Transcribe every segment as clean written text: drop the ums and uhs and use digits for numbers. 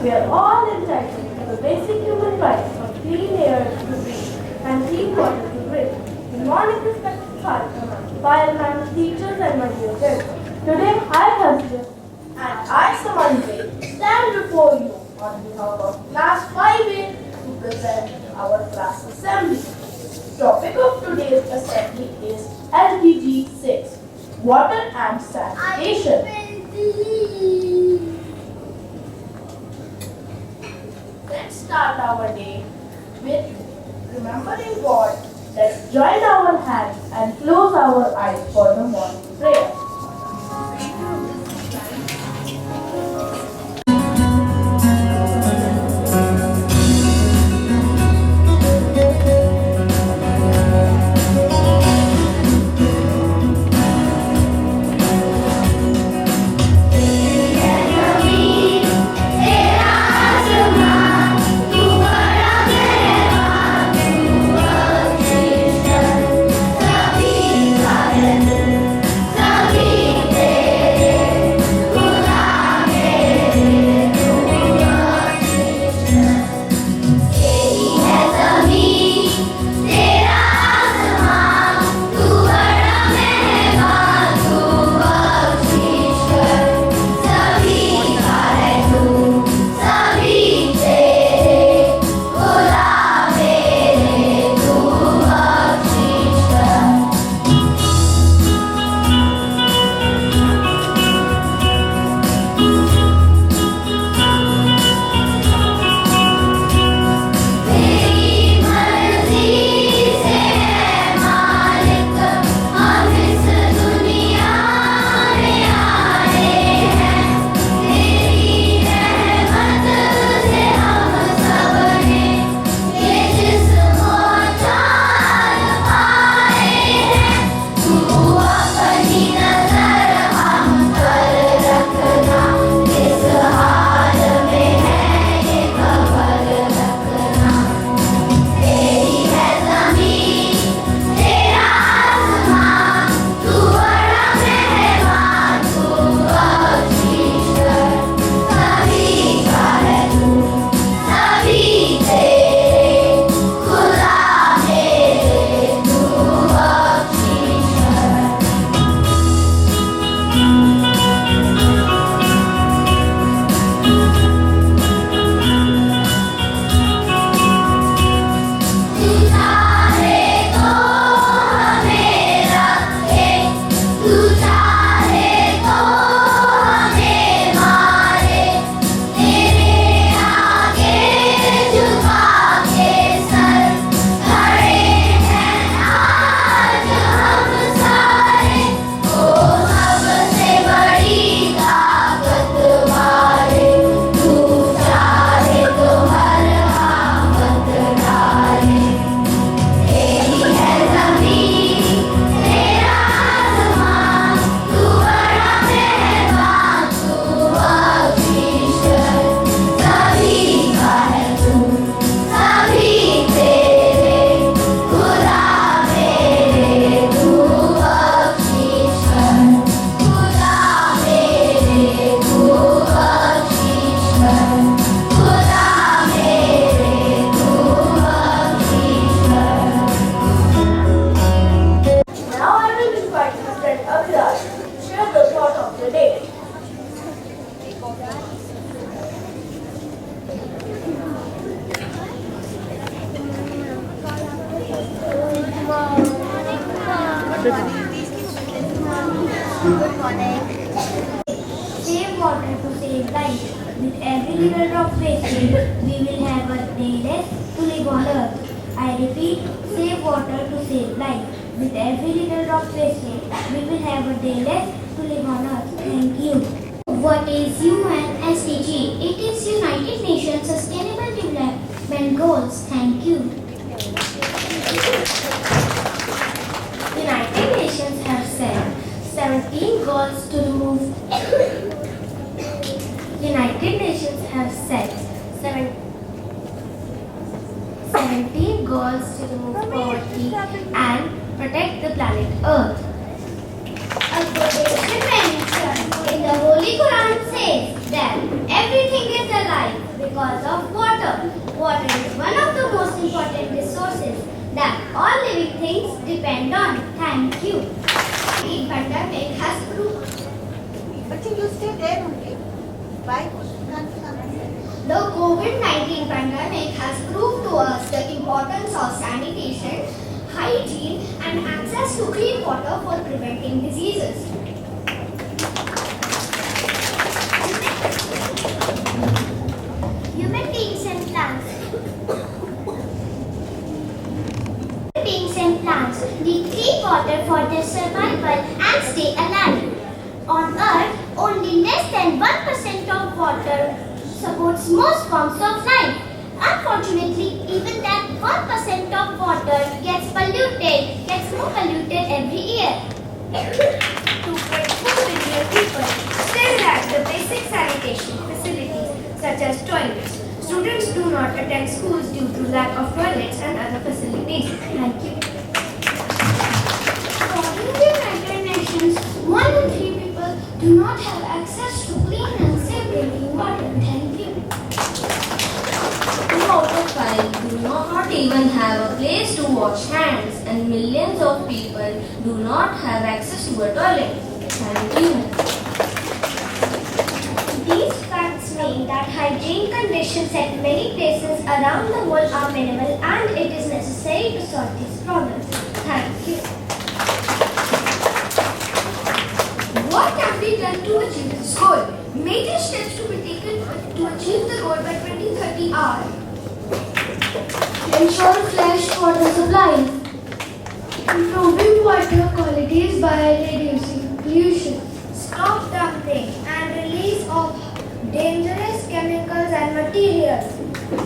We are all entitled to the basic human rights of clean air to breathe and clean water to drink. Good morning, respected fathers, firemen, teachers, and my dear friends. Today, I, Hassan, and I, Samanjit, stand before you on behalf of Class 5A to present our class assembly. Topic of today's assembly is LPG 6, Water and Sanitation. Let's start our day with remembering God. Let's join our hands and close our eyes for the morning prayer. Good morning. Save water to save life. With every little drop wasted, we will have a day less to live on earth. I repeat, save water to save life. With every little drop wasted, we will have a day less to live on earth. Thank you. What is UN SDG? It is United Nations Sustainable Development Goals. Thank you. United Nations have set 17 goals to remove. United Nations have set 17 goals to remove poverty and protect the planet Earth. A quotation mentioned in the Holy Quran says that everything is alive that all living things depend on. Thank you. The pandemic has proved. But you stay there only. Why? The COVID-19 pandemic has proved to us the importance of sanitation, hygiene, and access to clean water for preventing diseases. Human beings and plants. Human beings and plants need clean water for their survival and stay alive. On Earth, only less than 1% of water supports most forms of life. Unfortunately, even that 1% of water gets more polluted every year. 2.4 billion people still lack the basic sanitation facilities such as toilets. Students do not attend schools due to lack of toilets and other facilities. Thank you. According to the United Nations, 1 in 3 people do not have access to clean and safe drinking water. Thank you. 2 out of 5 do not even have a place to wash hands, and millions of people do not have access to a toilet. Thank you. These facts mean that hygiene conditions at many places around the world are minimal, and it is necessary to solve these problems. Thank you. What can be done to achieve this goal? Major steps to be taken to achieve the goal by 2030 are: ensure fresh water supply, improving water qualities by reducing pollution, stop dumping and release of dangerous chemicals and materials,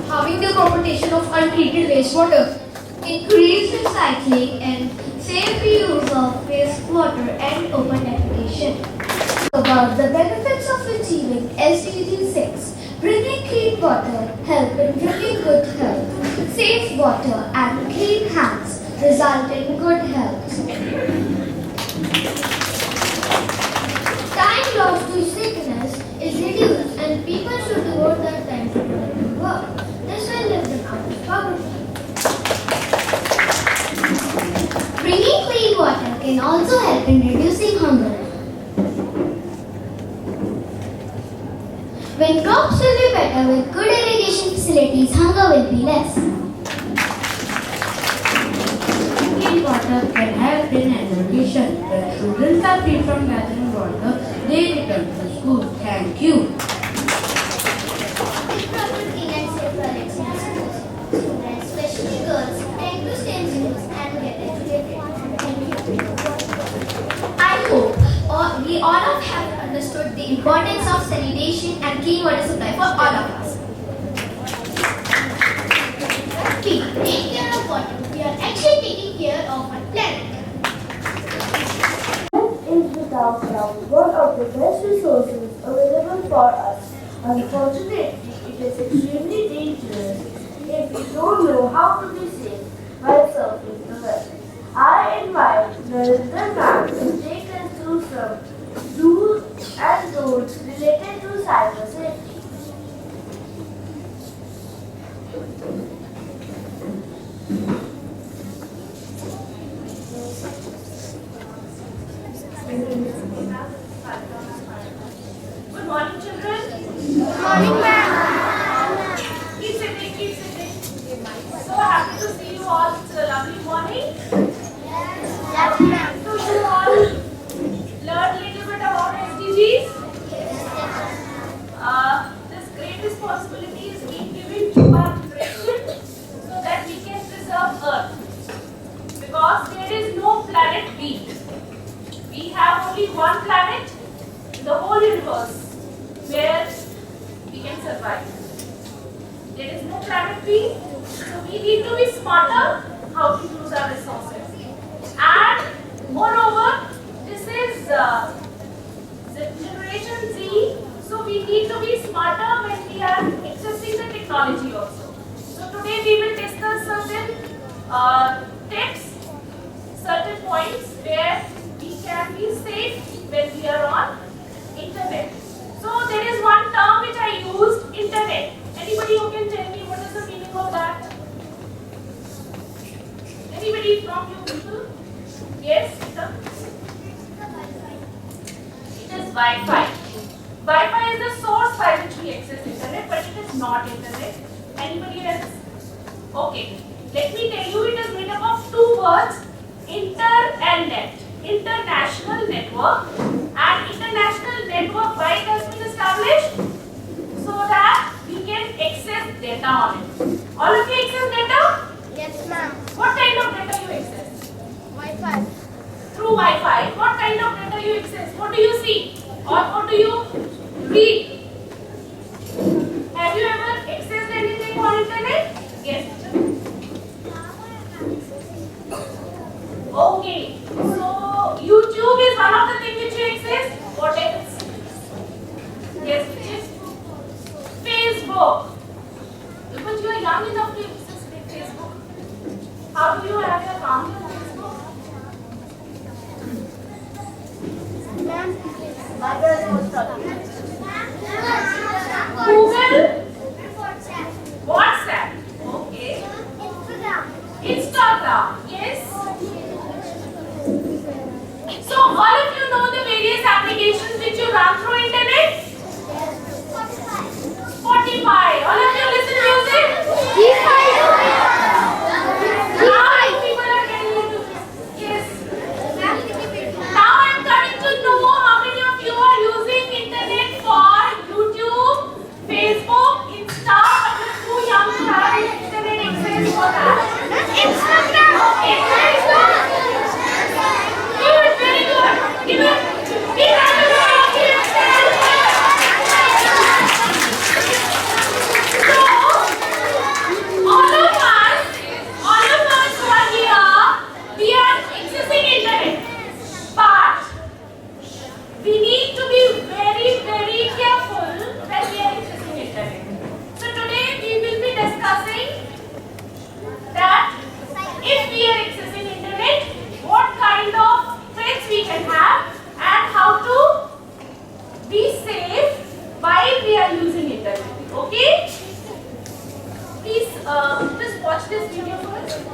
Halving the competition of untreated wastewater, increase recycling and safe use of wastewater and open defecation. about the benefits of achieving SDG 6, bringing clean water, help in drinking good health, safe water and clean hands, result in good health. Time lost to sickness is reduced and people should devote their time to productive work. This will lift them out of poverty. Bringing clean water can also help in reducing hunger. When crops will be better with good irrigation facilities, hunger will be less. Clean water can help in education. When students are free from gathering water, they return to school. Thank you. With proper clean and safe toilets in schools, students, especially girls, tend to stay in schools and get educated. Thank you. I hope we all have understood the importance of sanitation and clean water supply for all of us. We take care of water. We are actually taking care of our planet. Is without doubt one of the best resources available for us. Unfortunately, it is extremely dangerous if we don't know how to be safe while surfing the web. I invite the little man to take us through some do's and don'ts related to cyber safety. Good morning, children. Good morning, ma'am. Keep sitting, keep sitting. So happy to see you all. It's a lovely morning. Yes, ma'am. So you all learned a little bit about SDGs. This great responsibility is being given to our generation so that we can preserve Earth. Because there is no planet B. We have only one planet in the whole universe where we can survive. There is no planet B, so we need to be smarter how to use our resources. And moreover, this is the generation Z, so we need to be smarter when we are accessing the technology also. So today we will discuss certain tips, certain points where we can be safe when we are on internet. So there is one term which I used, internet. Anybody who can tell me what is the meaning of that? read from you people? Yes, sir? It is Wi-Fi. Wi-Fi is the source by which we access internet, but it is not internet. Anybody else? Okay. Let me tell you, it is made up of two words, inter and net. International network. And international network, why it has been established? So that we can access data on it. All of you access data? Yes, ma'am. What kind of data you access? Wi-Fi. Through Wi-Fi. What kind of data you access? What do you see? Or what do you read? Have you ever accessed anything on internet? Yes. Okay. So YouTube is one of the things which you access. What else? Yes, which is Facebook. Because you are young enough to access Facebook. How do you have your account on Facebook? Google? WhatsApp. Okay. Instagram. Yes. So all of you know the various applications which you run through internet? Spotify. All of you listen to music? Now people are getting into this. Yes. Now I'm coming to know how many of you are using internet for YouTube, Facebook, Insta, but you're too young to have internet access for that. Instagram. Okay. Good, very good. Give it. Big round of applause to yourself. So, all of us who are here, we are accessing internet. But we need to be very, very careful when we are accessing internet. So today we will be discussing that if we are accessing internet, what kind of threats we can have and how to be safe while we are using internet. Okay? Please just watch this video first.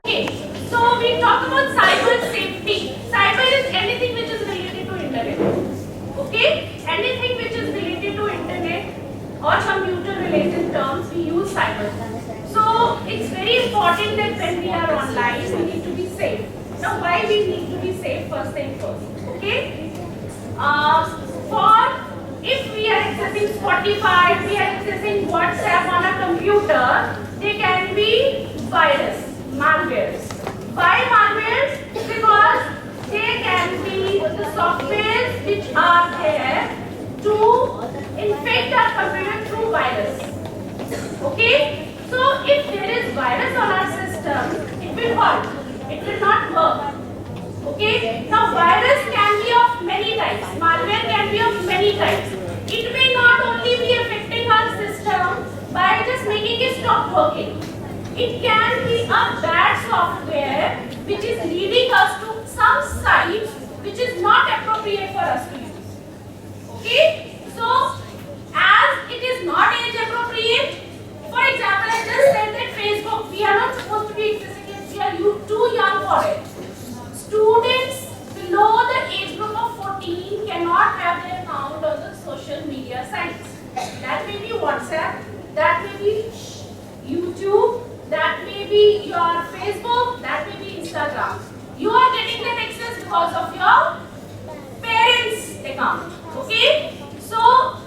Okay, so we talked about cyber safety. Cyber is anything which is related to internet. Okay, anything which is related to internet or computer related terms, we use cyber. So it's very important that when we are online, we need to be safe. Now, why we need to be safe? First thing first. Okay. For if we are accessing Spotify, if we are accessing WhatsApp on a computer, they can be virus, malwares. Why malwares? Because they can be the softwares which are there to infect our computer through virus. Okay? So if there is virus on our system, it will hurt. It will not work. Okay? Now virus can be of many types. Malware can be of many types. It may not only be affecting our system by just making it stop working. It can be a bad software which is leading us to some site which is not appropriate for us to use. Okay? So, as it is not age appropriate, for example, I just said that Facebook, we are not supposed to be accessing it, we are too young for it. Students below the age group of 14 cannot have their account on the social media sites. That may be WhatsApp, that may be YouTube, that may be your Facebook, that may be Instagram. You are getting that access because of your parents' account. Okay? So,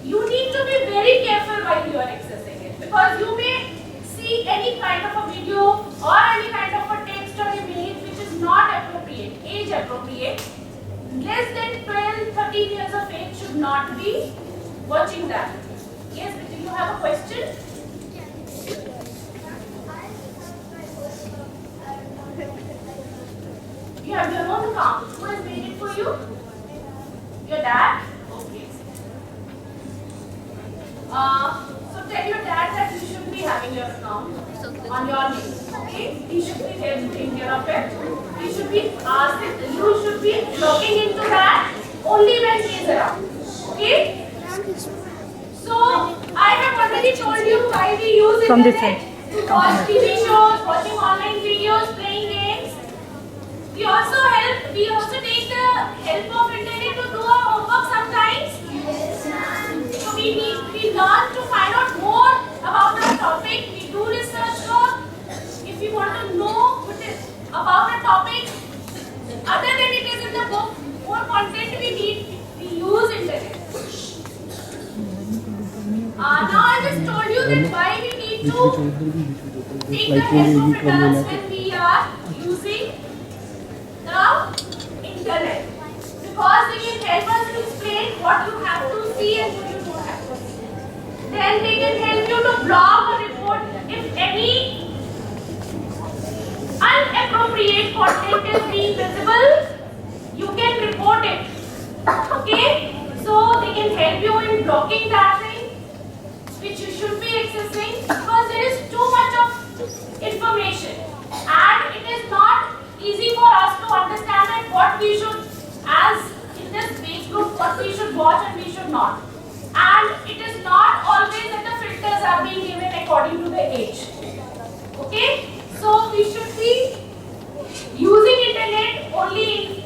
you need to be very careful while you are accessing it because you may see any kind of a video or any kind of a text or image which is not appropriate, age appropriate. Less than 12, 13 years of age should not be watching that. Yes, but do you have a question? You have your own account. Who has made it for you? Your dad? Okay. So tell your dad that you should be having your account on your name. Okay? He should be there to take care of it. He should should be looking into that only when he is around. Okay? So I have already told you why we use From this internet side. to watch TV shows, watching online videos, playing games. We also take the help of internet to do our homework sometimes. So we learn to find out more about the topic. We do research work. If we want to know about a topic other than it is in the book, more content we need, we use internet. Now I just told you that why we need to take the help of adults when we are using the internet, because they can help us to explain what you have to see and what you don't have to see. Then they can help you to blog or report if any inappropriate content is being visible. You can report it. Okay? So they can help you in blocking that thing which you should be accessing, because there is too much of information and it is not easy for us to understand that what we should, as in this age group, what we should watch and we should not. And it is not always that the filters are being given according to the age. Okay? So we should be using internet only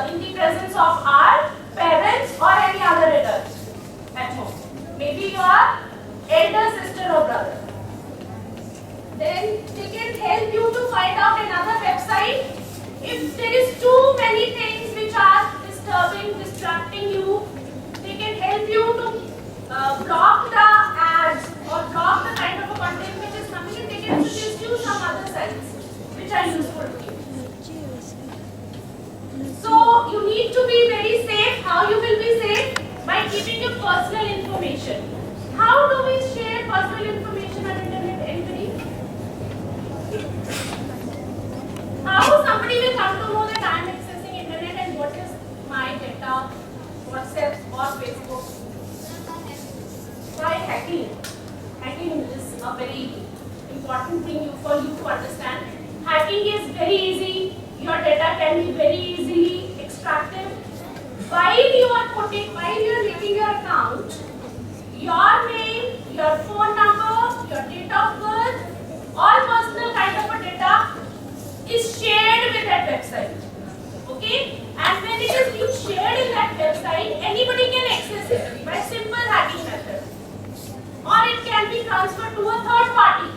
in the presence of our parents or any other adult at home. Maybe your elder sister or brother. Then they can help you to find out another website. If there is too many things which are disturbing, distracting you, they can help you to block the ads or block the kind of a content which is coming, and they can suggest you some other sites which are useful to you. So you need to be very safe. How you will be safe? By keeping your personal information. How do we share personal information on internet? Anybody? How somebody will come to know that I am accessing internet and what is my data, WhatsApp or Facebook? By hacking. Hacking is a very important thing for you to understand. Hacking is very easy. Your data can be very easily extracted. While you are making your account, your name, your phone number, your date of birth, all personal kind of a data is shared with that website. Okay? And when it is being shared in that website, anybody can access it by simple hacking method. Or it can be transferred to a third party,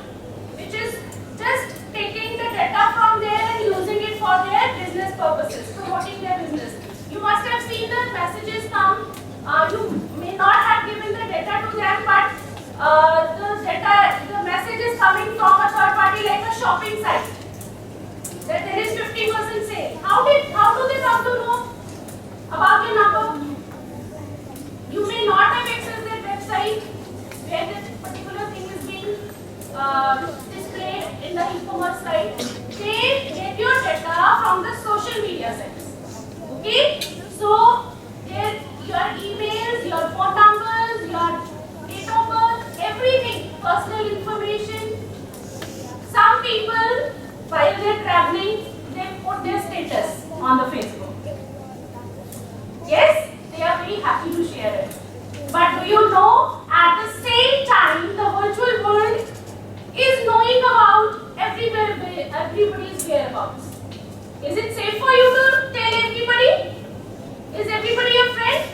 which is just taking the data from there and using it for their business purposes, promoting their business. You must have seen the messages come. You may not have given the data to them, but the message is coming from a third party like a shopping site that there is 50% sale. How do they come to know about your number? You may not have accessed their website where this particular thing is being displayed in the e-commerce site. They get your data from the social media sites. Okay? So your emails, your phone numbers, your date of birth, everything, personal information. Some people, while they are traveling, they put their status on the Facebook. Yes, they are very happy to share it. But do you know, at the same time, the virtual world is knowing about everybody's whereabouts. Is it safe for you to tell everybody? Is everybody your friend?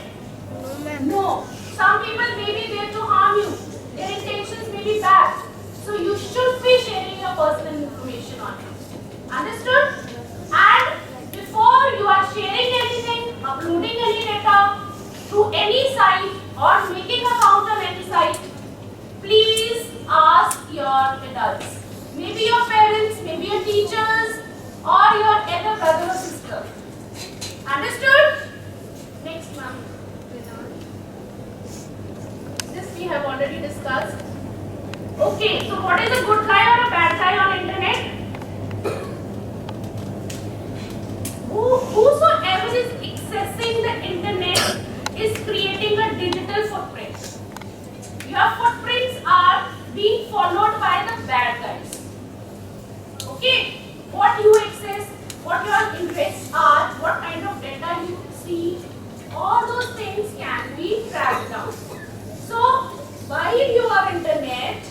No. Some people may be there to harm you. Their intentions may be bad. So you should be sharing your personal information on it. Understood? And before you are sharing anything, uploading any data to any site or making an account on any site, please ask your adults. Maybe your parents, maybe your teachers, or your elder brother or sister. Understood? Next, ma'am. This we have already discussed. Okay, so what is a good guy or a bad guy on internet? Whosoever is accessing the internet is creating a digital footprint. Your footprints are being followed by the bad guys. Okay? What you access, what your interests are, what kind of data you see, all those things can be tracked down. So, while you are internet,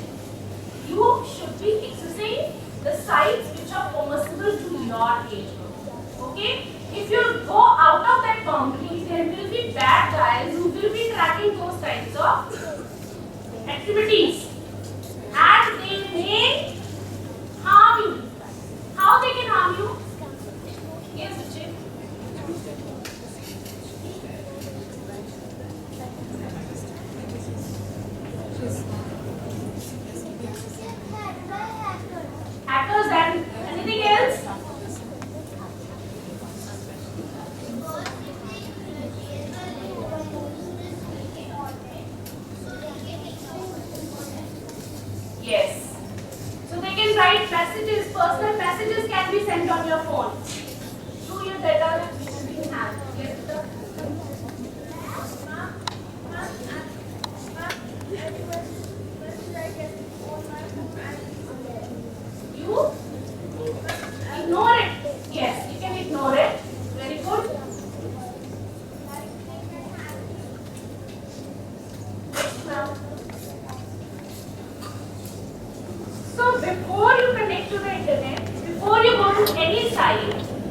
you should be accessing the sites which are permissible to your age group. Okay? If you go out of that boundary, there will be bad guys who will be tracking those kinds of activities, and they may harm you. How they can harm you? Yes, Vijay. Hackers and anything else? Yes. So they can write messages, personal messages can be sent on your phone through your data which is being hacked. Yes, sir? You ignore it. Yes, you can ignore it. Very good. Next, ma'am. So before you connect to the internet, before you go to any site,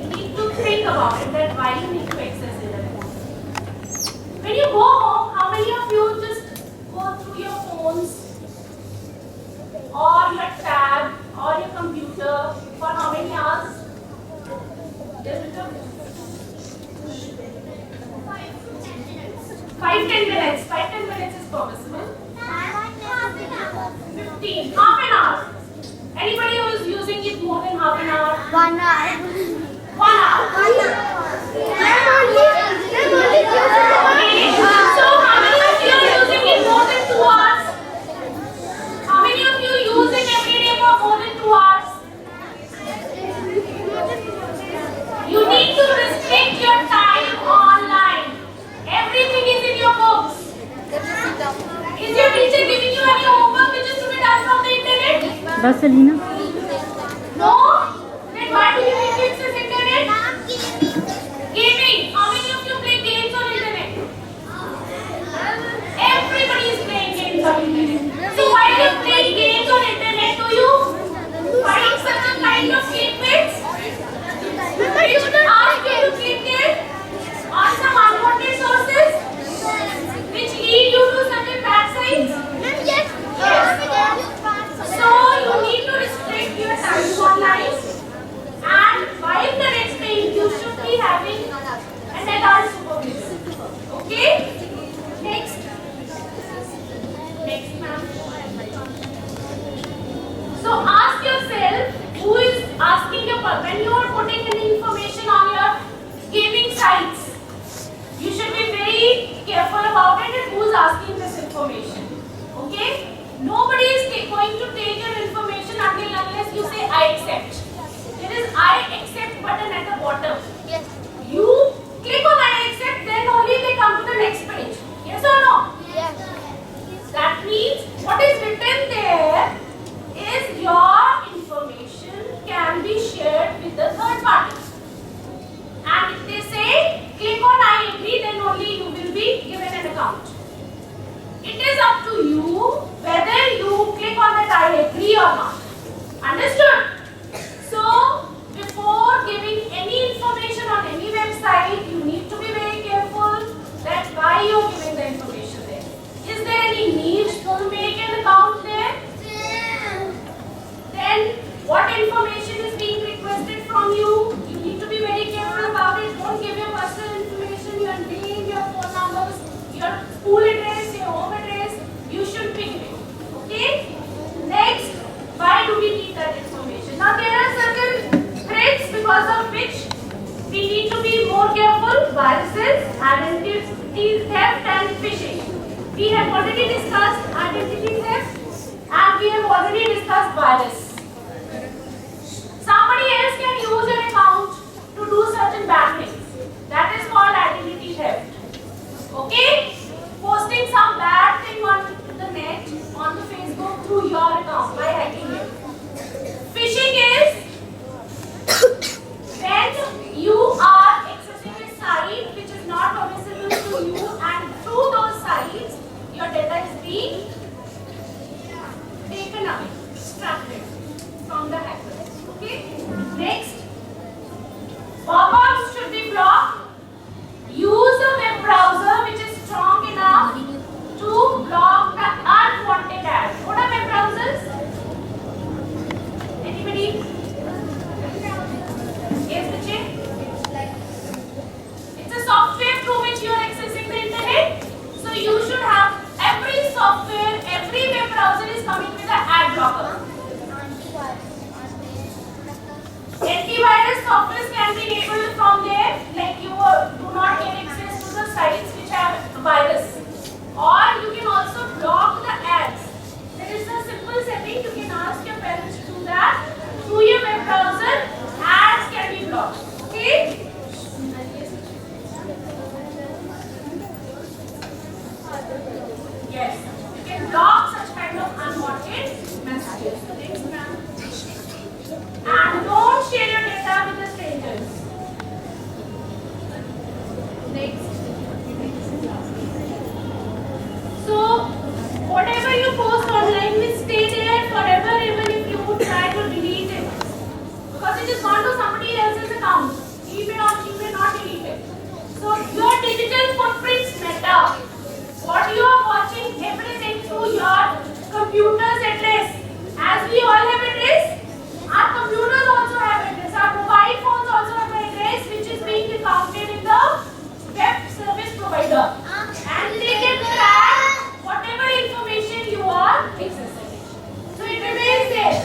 you need to think about it, that why you need to access internet. When you go home, how many of you just go through your phones or your tab or your computer for how many hours? Yes, Victor? 5-10 minutes. 5-10 minutes is permissible. 15. Half an hour. Anybody who is using it more than half an hour? 1 hour. 1 hour. Okay. So how many of you are using it more than 2 hours? How many of you use it every day for more than 2 hours? You need to restrict your time online. Everything is in your books. Is your teacher giving you any homework which is to be done from the internet? बस Alina No? Then why do you need to access internet? Gaming. How many of you play games on internet? Everybody is playing games on internet. So while you play games on internet, do you find such a kind of statements which ask you to click there on some unwanted sources which lead you to certain bad sites? Yes. So you need to restrict your time online, and while connecting, you should be having an adult supervision. Okay? Next. Next, ma'am. So ask yourself, who is asking your when you are putting any information on your gaming sites, you should be very careful about it and who is asking this information. Okay? Nobody is going to take your information until unless you say I accept. There is I accept button at the bottom. Yes. You click on I accept, then only they come to the next page. Yes or no? Yes. That means what is written there is your information can be shared with the third party. And if they say click on I agree, then only you will be given an account. It is up to you whether you click on that I agree or not. Understood? So, before giving any information on any website, you need to be very careful that why you are giving the information there. Is there any need to make an account there? Then, what information is being requested from you? You need to be very careful about it. Don't give your personal information, your name, your phone numbers, your school address, your home address. You should be giving. Okay? Next, why do we need that information? Now, there are certain threats because of which we need to be more careful. Viruses, identity theft and phishing. We have already discussed identity theft and we have already discussed virus. Somebody else can use your account to do certain bad things. That is called identity theft. Okay? Posting some bad thing on the net, on the Facebook through your account by hacking it. Phishing is when Next. So, whatever you post online will stay there forever even if you try to delete it. Because it is gone to somebody else's account. He may not delete it. So, your digital footprints matter. What you are watching, everything through your computer's address. As we all have address, our computers also have address. Our mobile phones also have an address which is being counted in the web service provider. And they can track whatever information you are accessing. So it remains there.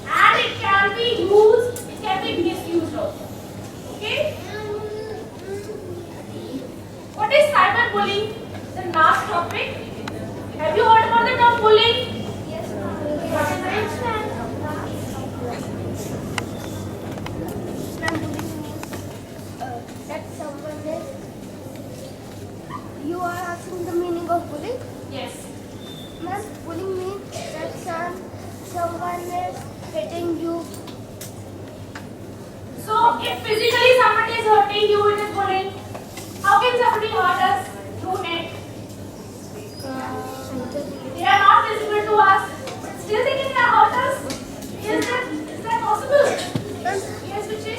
And it can be used, it can be misused also. Okay? What is cyberbullying? The last topic. Have you heard about the term bullying? Yes, What is it? that someone is. You are asking the meaning of bullying? Yes. Ma'am, bullying means that someone is hitting you. So, if physically somebody is hurting you, it is bullying. How can somebody hurt us through net? They are not visible to us, but still they can hurt us. Is that possible? Yes, Vijay?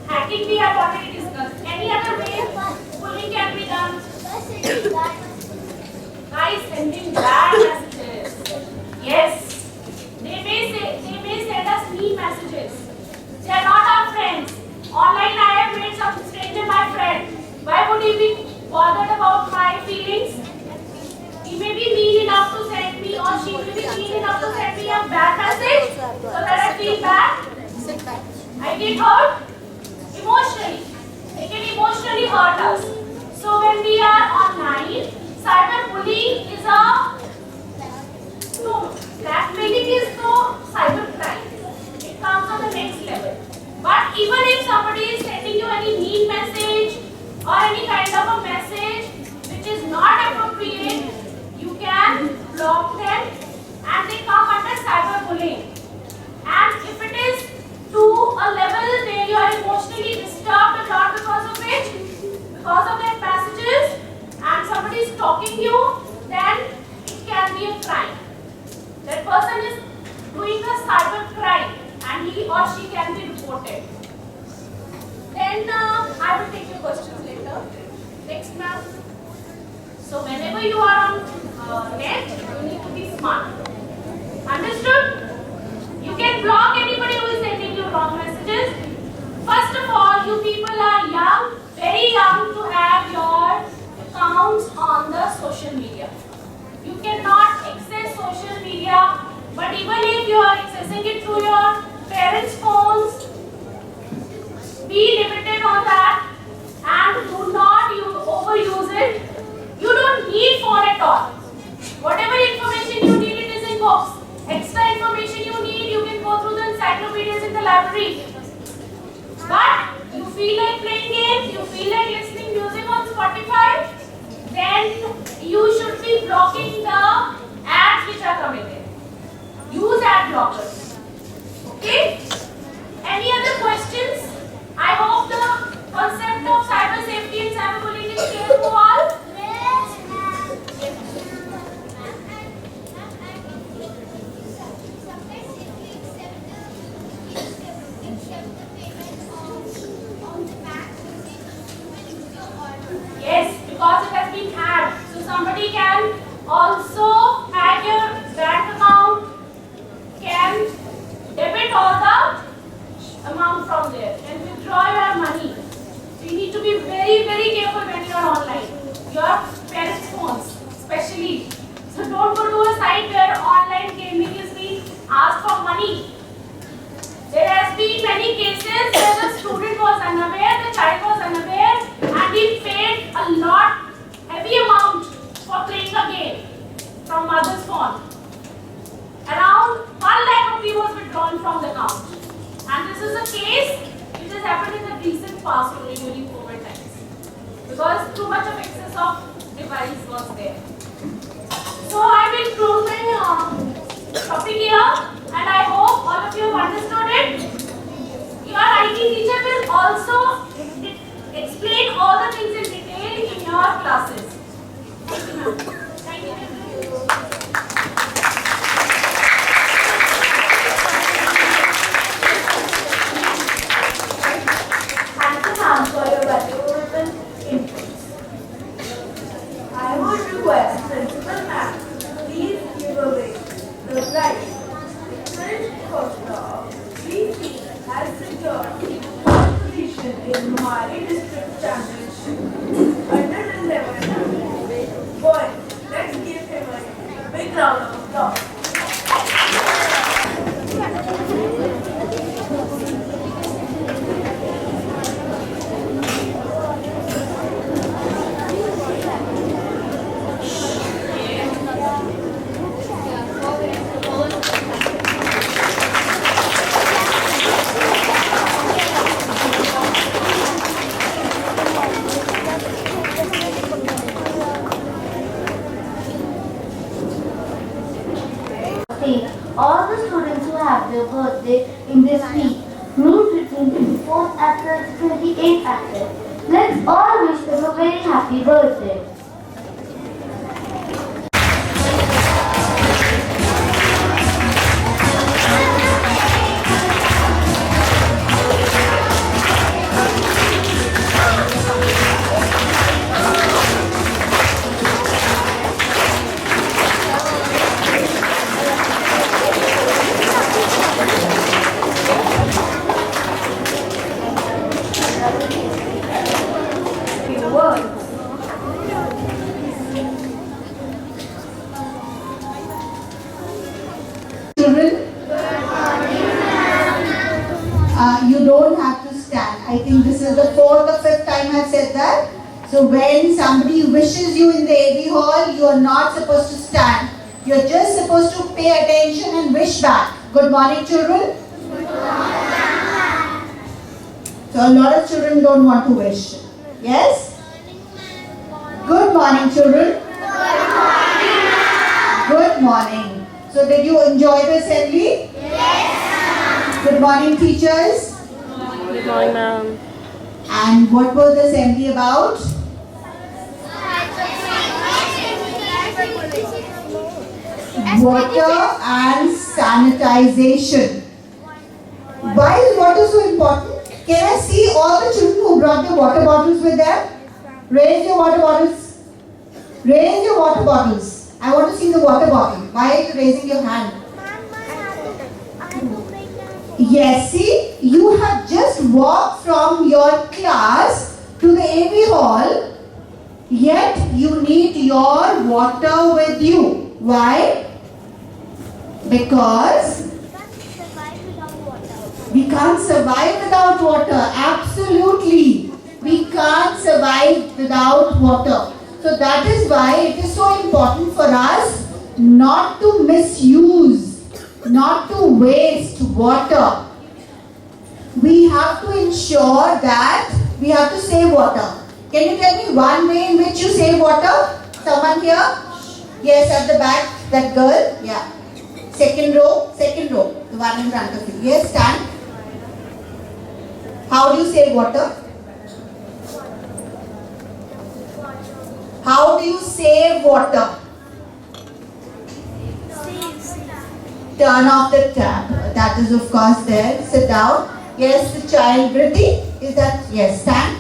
Hacking we have already discussed. Any other way bullying can be done? By sending bad messages. Yes. They may send us mean messages. They are not our friends. Online I have made some stranger my friend. Why would he be bothered about my feelings? He may be mean enough to send me or she may be mean enough to send me a bad message so that I feel bad. I get hurt emotionally. They can emotionally hurt us. So when we are online, cyberbullying is a blackmailing is no cybercrime. It comes on the next level. But even if somebody is sending you any mean message or any kind of a message which is not appropriate, you can block them and they come under cyberbullying. And if it is to a level where you are emotionally disturbed a lot because of their messages and somebody is stalking you, then it can be a crime. That person is doing a cyber crime and he or she can be reported. Then I will take your questions later. Next, ma'am. So whenever you are on net, you need to be smart. Understood? You can block anybody who is sending you wrong messages. First of all, you people are young, very young to have your accounts on the social media. You cannot access social media, but even if you are accessing it through your parents' phones, be limited on that and do not overuse it. You don't need phone at all. Whatever information you need, it is in books. Extra information you need, you can go through the encyclopedias in the library. But you feel like playing games, you feel like listening music on Spotify, then you should be blocking the ads which are coming in. Use ad blockers. Okay? Any other questions? I hope the concept of cyber safety and cyberbullying is clear to all. Yes, because it has been hacked. So somebody can also hack your bank account, can debit all the amount from there and withdraw your money. So you need to be very, very careful when you are online. Your parents' phones, especially. So don't go to a site where online gaming is being asked for money. There has been many cases where the student was unaware, the child was unaware, and he paid a lot, heavy amount for playing a game from mother's phone. Around 1 lakh rupee was withdrawn from the account. And this is a case which has happened in the recent past only during COVID times. Because too much of excess of device was there. IT teacher will also explain all the things in detail in your classes. Thank you, ma'am. Thank you. Thank you, ma'am, for your valuable inputs. I would request Principal Ma'am, please give away the prize. Current postdoc, we feel has secured competition in Mali District Championship under 11 boys. Let's give him a big round of applause. All the students who have their birthday in this week, means between 24th April to 28th April. Let's all wish them a very happy birthday. Children, you don't have to stand. I think this is the 4th or 5th time I've said that. So when somebody wishes you in the AV hall, you are not supposed to stand. You're just supposed to pay attention and wish back. Good morning, children. So a lot of children don't want to wish. Yes? Good morning, children. Good morning. So did you enjoy the assembly? Yes. Good morning, teachers. Good morning, ma'am. And what was the assembly about? Water and sanitization. Why is water so important? Can I see all the children who brought their water bottles with them? Raise your water bottles. Raise your water bottles. I want to see the water bottle. Why are you raising your hand? Yes, see, you have just walked from your class to the AV hall, yet you need your water with you. Why? Because we can't survive without water. Absolutely. We can't survive without water. So that is why it is so important for us not to misuse, not to waste water. We have to ensure that we have to save water. Can you tell me one way in which you save water? Someone here? Yes, at the back, that girl? Yeah. Second row, the one in front of you. Yes, stand. How do you save water? How do you save water? Turn off the tap. That is of course there. Sit down. Yes, the child Britti. Is that? Yes, stand.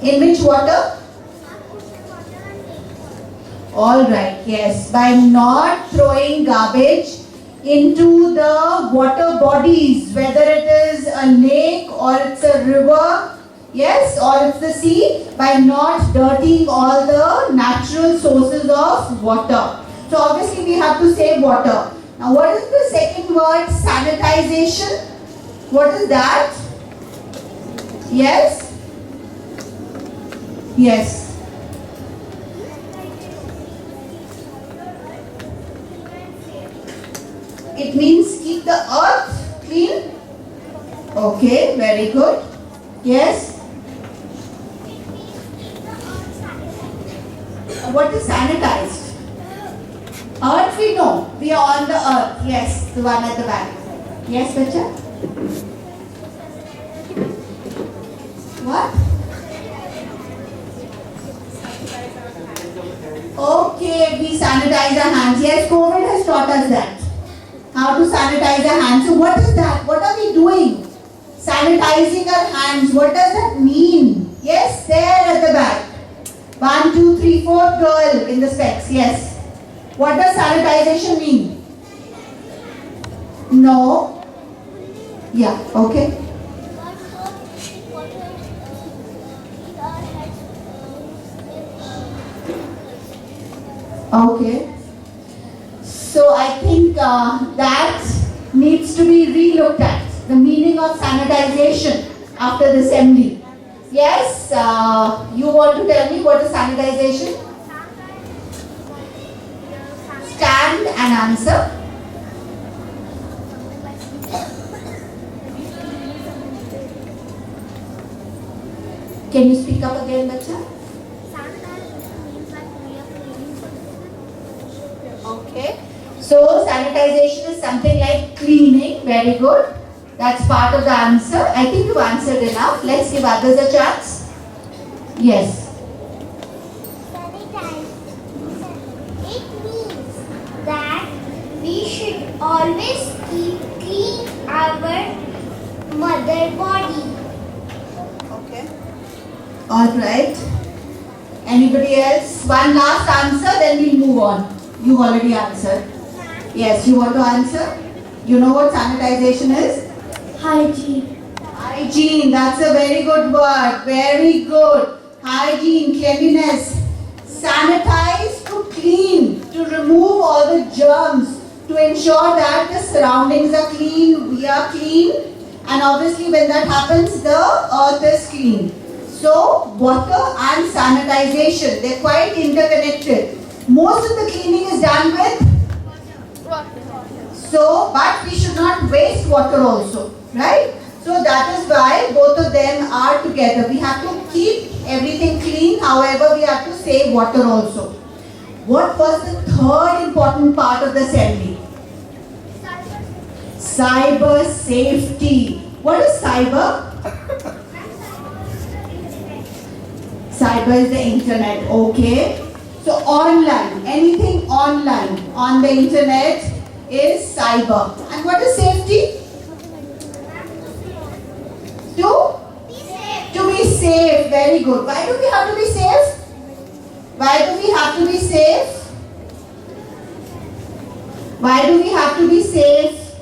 In which water? Alright, yes. By not throwing garbage into the water bodies, whether it is a lake or it's a river, yes, or it's the sea, by not dirtying all the natural sources of water. So obviously we have to save water. Now what is the second word? Sanitization. What is that? Yes? Yes. It means keep the earth clean. Okay, very good. Yes. What is sanitized? Earth we know. We are on the earth. Yes, the one at the back. Yes, Bacha? What? Okay, we sanitize our hands. Yes, COVID has taught us that. How to sanitize our hands. So what is that? What are we doing? Sanitizing our hands. What does that mean? Yes, there at the back. 1, 2, 3, 4, girl in the specs. Yes. What does sanitization mean? No. Yeah, okay. Okay. So I think that needs to be re-looked at. The meaning of sanitization after the assembly. Yes, you want to tell me what is sanitization? Stand and answer. Can you speak up again, Bacha? Okay. So sanitization is something like cleaning. Very good. That's part of the answer. I think you've answered enough. Let's give others a chance. Yes. Sanitize. It means that we should always keep clean our mother body. Okay. Alright. Anybody else? One last answer, then we'll move on. You've already answered. Yes, you want to answer? You know what sanitization is? Hygiene. Hygiene, that's a very good word. Very good. Hygiene, cleanliness. Sanitize to clean, to remove all the germs, to ensure that the surroundings are clean, we are clean, and obviously when that happens, the earth is clean. So, water and sanitization, they're quite interconnected. Most of the cleaning is done with so, but we should not waste water also, right? So that is why both of them are together. We have to keep everything clean, however we have to save water also. What was the third important part of the assembly? Cyber safety. What is cyber? Cyber is the internet, okay. So online, anything online on the internet is cyber. And what is safety? To be safe. Very good. Why do we have to be safe? Why do we have to be safe? Why do we have to be safe?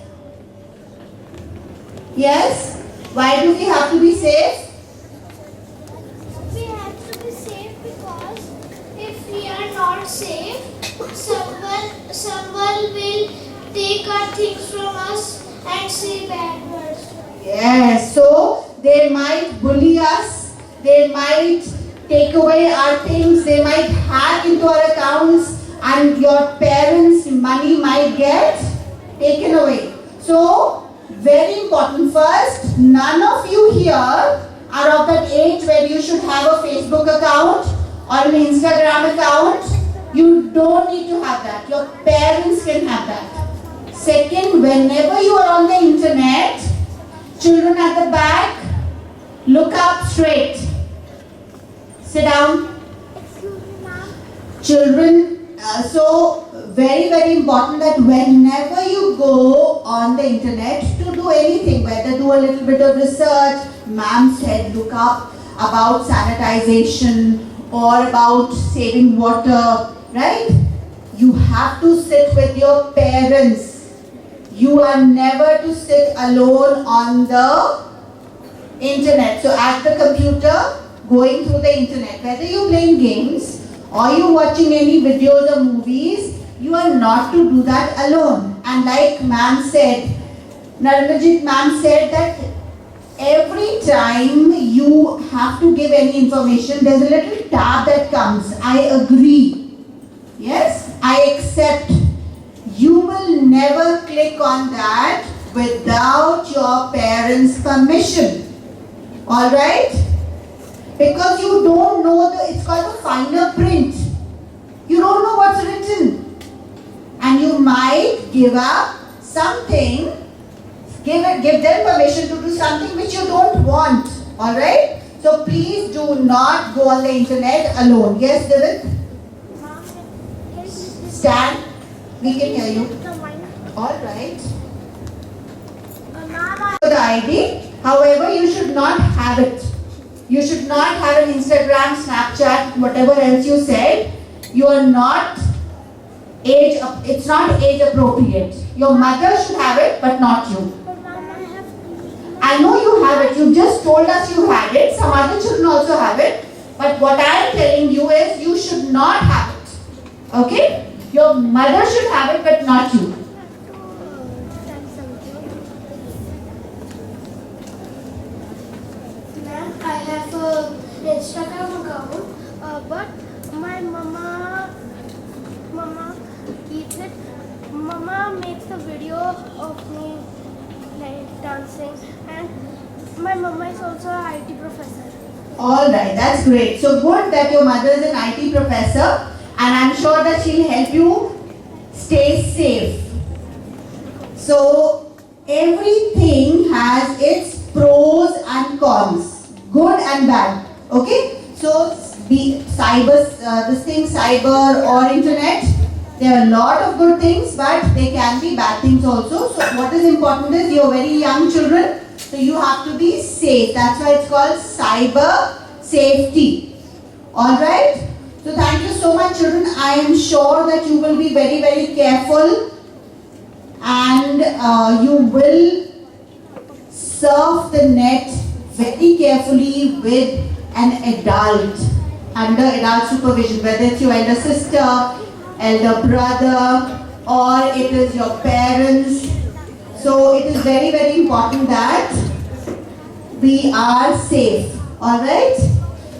Yes? Why do we have to be safe? We have to be safe because if we are not safe, someone will take our things from us and say bad words. Yes, so they might bully us, they might take away our things, they might hack into our accounts, and your parents' money might get taken away. So, very important. First, none of you here are of that age where you should have a Facebook account or an Instagram account. You don't need to have that. Your parents can have that. Second, whenever you are on the internet, children at the back, look up straight. Sit down. Children, so very, very important that whenever you go on the internet to do anything, whether do a little bit of research, ma'am said look up about sanitization or about saving water, right? You have to sit with your parents. You are never to sit alone on the internet. So at the computer, going through the internet, whether you're playing games or you're watching any videos or movies, you are not to do that alone. And like ma'am said, Naranajit ma'am said that every time you have to give any information, there's a little tab that comes. I agree. Yes, I accept. You will never click on that without your parents' permission. Alright? Because you don't know it's called the finer print. You don't know what's written. and you might give up something, give them permission to do something which you don't want. Alright? So please do not go on the internet alone. Yes, David? Stand. We can hear you. Alright. The ID. However, you should not have it. You should not have an Instagram, Snapchat, whatever else you said. You are not it's not age appropriate. Your mother should have it, but not you. I know you have it. You just told us you had it. Some other children also have it. But what I am telling you is you should not have it. Okay? Your mother should have it, but not you. Ma'am, I have an Instagram account, but my mama keeps it. Mama makes a video of me like dancing, and my mama is also an IT professor. Alright, that's great. So good that your mother is an IT professor, and I'm sure that she'll help you stay safe. So everything has its pros and cons, good and bad. Okay? So be cyber or internet, there are a lot of good things, but they can be bad things also. So what is important is you're very young children, so you have to be safe. That's why it's called cyber safety. Alright? So thank you so much, children. I am sure that you will be very, very careful, and you will surf the net very carefully with an adult, under adult supervision, whether it's your elder sister, elder brother, or it is your parents. So it is very, very important that we are safe. Alright?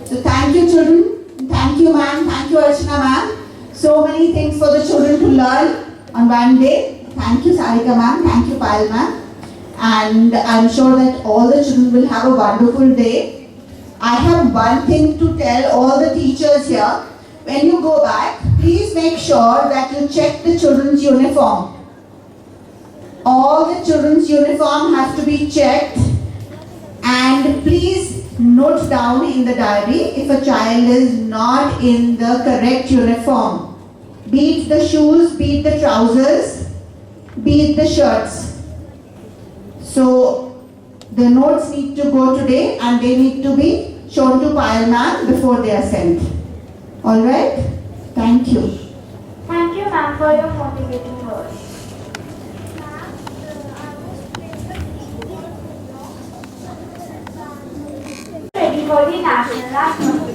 So thank you, children. Thank you, ma'am. Thank you, Archana, ma'am. So many things for the children to learn on one day. Thank you, Sarika, ma'am. Thank you, Payal, ma'am. And I'm sure that all the children will have a wonderful day. I have one thing to tell all the teachers here. When you go back, please make sure that you check the children's uniform. All the children's uniform has to be checked, and please note down in the diary if a child is not in the correct uniform. Be it the shoes, be it the trousers, be it the shirts. So the notes need to go today, and they need to be shown to Payal ma'am before they are sent. Alright? Thank you. Thank you, ma'am, for your motivating words. Ready for the national anthem.